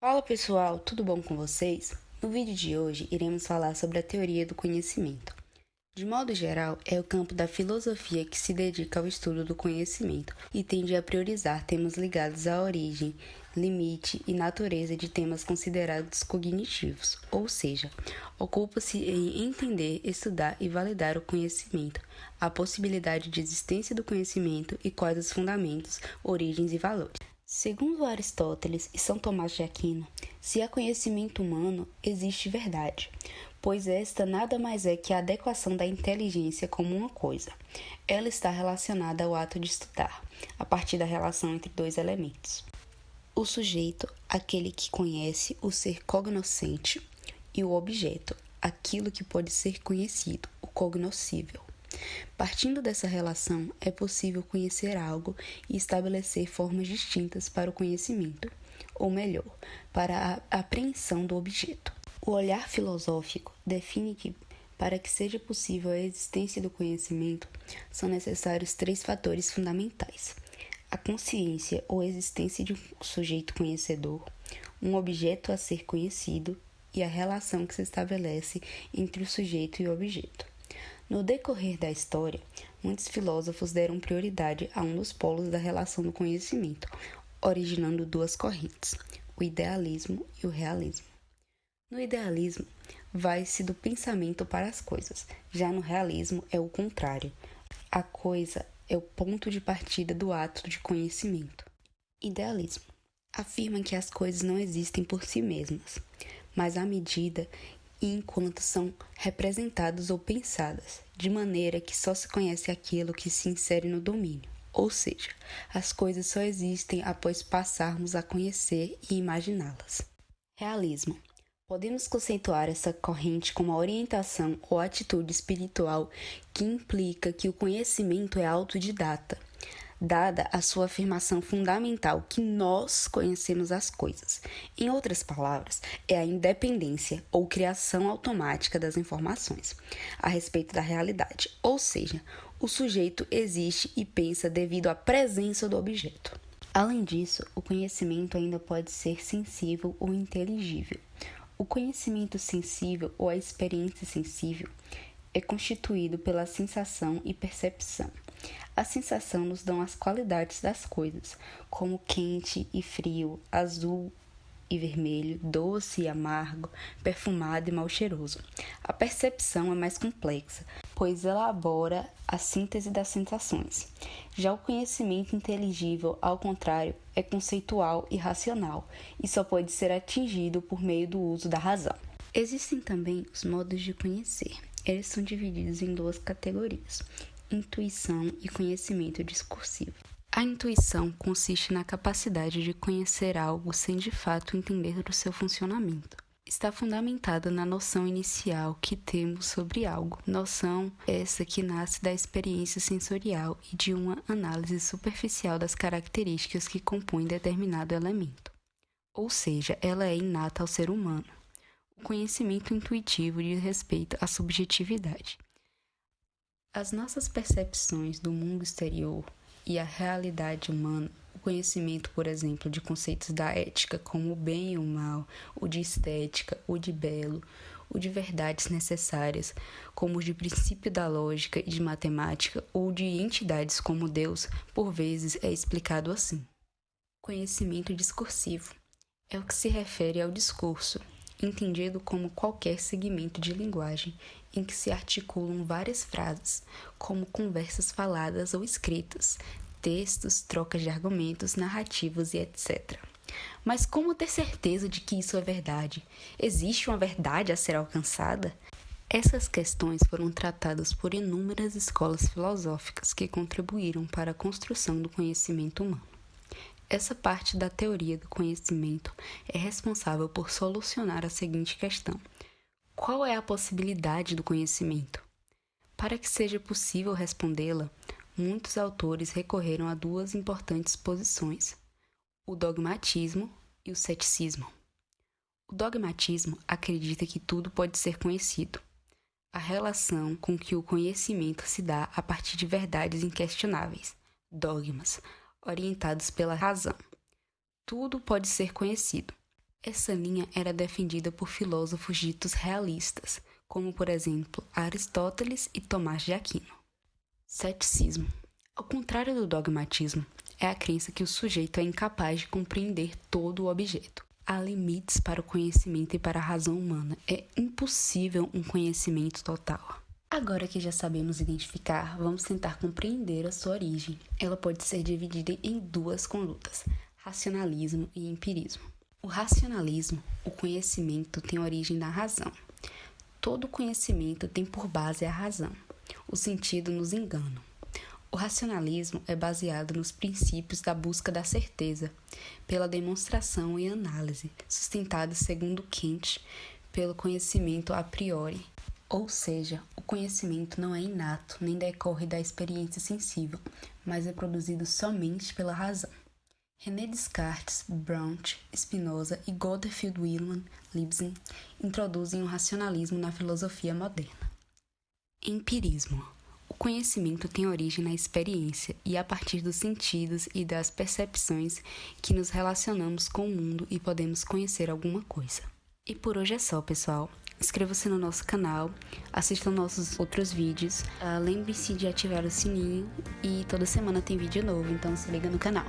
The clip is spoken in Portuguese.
Fala pessoal, tudo bom com vocês? No vídeo de hoje iremos falar sobre a teoria do conhecimento. De modo geral, é o campo da filosofia que se dedica ao estudo do conhecimento e tende a priorizar temas ligados à origem, limite e natureza de temas considerados cognitivos, ou seja, ocupa-se em entender, estudar e validar o conhecimento, a possibilidade de existência do conhecimento e quais os fundamentos, origens e valores. Segundo Aristóteles e São Tomás de Aquino, se há conhecimento humano, existe verdade, pois esta nada mais é que a adequação da inteligência como uma coisa. Ela está relacionada ao ato de estudar, a partir da relação entre dois elementos. O sujeito, aquele que conhece o ser cognoscente, e o objeto, aquilo que pode ser conhecido, o cognoscível. Partindo dessa relação, é possível conhecer algo e estabelecer formas distintas para o conhecimento, ou melhor, para a apreensão do objeto. O olhar filosófico define que, para que seja possível a existência do conhecimento, são necessários três fatores fundamentais: a consciência ou existência de um sujeito conhecedor, um objeto a ser conhecido e a relação que se estabelece entre o sujeito e o objeto. No decorrer da história, muitos filósofos deram prioridade a um dos polos da relação do conhecimento, originando duas correntes, o idealismo e o realismo. No idealismo, vai-se do pensamento para as coisas, já no realismo é o contrário. A coisa é o ponto de partida do ato de conhecimento. Idealismo afirma que as coisas não existem por si mesmas, mas à medida e enquanto são representadas ou pensadas, de maneira que só se conhece aquilo que se insere no domínio, ou seja, as coisas só existem após passarmos a conhecer e imaginá-las. Realismo. Podemos conceituar essa corrente como a orientação ou atitude espiritual que implica que o conhecimento é autodidata, dada a sua afirmação fundamental que nós conhecemos as coisas. Em outras palavras, é a independência ou criação automática das informações a respeito da realidade, ou seja, o sujeito existe e pensa devido à presença do objeto. Além disso, o conhecimento ainda pode ser sensível ou inteligível. O conhecimento sensível ou a experiência sensível é constituído pela sensação e percepção. A sensação nos dão as qualidades das coisas, como quente e frio, azul e vermelho, doce e amargo, perfumado e mal cheiroso. A percepção é mais complexa, pois elabora a síntese das sensações. Já o conhecimento inteligível, ao contrário, é conceitual e racional, e só pode ser atingido por meio do uso da razão. Existem também os modos de conhecer. Eles são divididos em duas categorias: intuição e conhecimento discursivo. A intuição consiste na capacidade de conhecer algo sem de fato entender o seu funcionamento. Está fundamentada na noção inicial que temos sobre algo, noção essa que nasce da experiência sensorial e de uma análise superficial das características que compõem determinado elemento. Ou seja, ela é inata ao ser humano. O conhecimento intuitivo diz respeito à subjetividade. As nossas percepções do mundo exterior e a realidade humana, o conhecimento, por exemplo, de conceitos da ética como o bem e o mal, o de estética, o de belo, o de verdades necessárias, como o de princípio da lógica e de matemática, ou de entidades como Deus, por vezes é explicado assim. Conhecimento discursivo é o que se refere ao discurso, entendido como qualquer segmento de linguagem em que se articulam várias frases, como conversas faladas ou escritas, textos, trocas de argumentos, narrativas e etc. Mas como ter certeza de que isso é verdade? Existe uma verdade a ser alcançada? Essas questões foram tratadas por inúmeras escolas filosóficas que contribuíram para a construção do conhecimento humano. Essa parte da teoria do conhecimento é responsável por solucionar a seguinte questão: qual é a possibilidade do conhecimento? Para que seja possível respondê-la, muitos autores recorreram a duas importantes posições: o dogmatismo e o ceticismo. O dogmatismo acredita que tudo pode ser conhecido, a relação com que o conhecimento se dá a partir de verdades inquestionáveis, dogmas, orientados pela razão. Tudo pode ser conhecido. Essa linha era defendida por filósofos ditos realistas, como por exemplo Aristóteles e Tomás de Aquino. Ceticismo. Ao contrário do dogmatismo, é a crença que o sujeito é incapaz de compreender todo o objeto. Há limites para o conhecimento e para a razão humana. É impossível um conhecimento total. Agora que já sabemos identificar, vamos tentar compreender a sua origem. Ela pode ser dividida em duas condutas: racionalismo e empirismo. O racionalismo, o conhecimento, tem origem na razão. Todo conhecimento tem por base a razão. O sentido nos engana. O racionalismo é baseado nos princípios da busca da certeza, pela demonstração e análise, sustentados segundo Kant, pelo conhecimento a priori. Ou seja, o conhecimento não é inato, nem decorre da experiência sensível, mas é produzido somente pela razão. René Descartes, Browne, Spinoza e Gottfried Wilhelm Leibniz introduzem o racionalismo na filosofia moderna. Empirismo. O conhecimento tem origem na experiência e a partir dos sentidos e das percepções que nos relacionamos com o mundo e podemos conhecer alguma coisa. E por hoje é só, pessoal. Inscreva-se no nosso canal, assistam nossos outros vídeos, lembre-se de ativar o sininho e toda semana tem vídeo novo, então se liga no canal.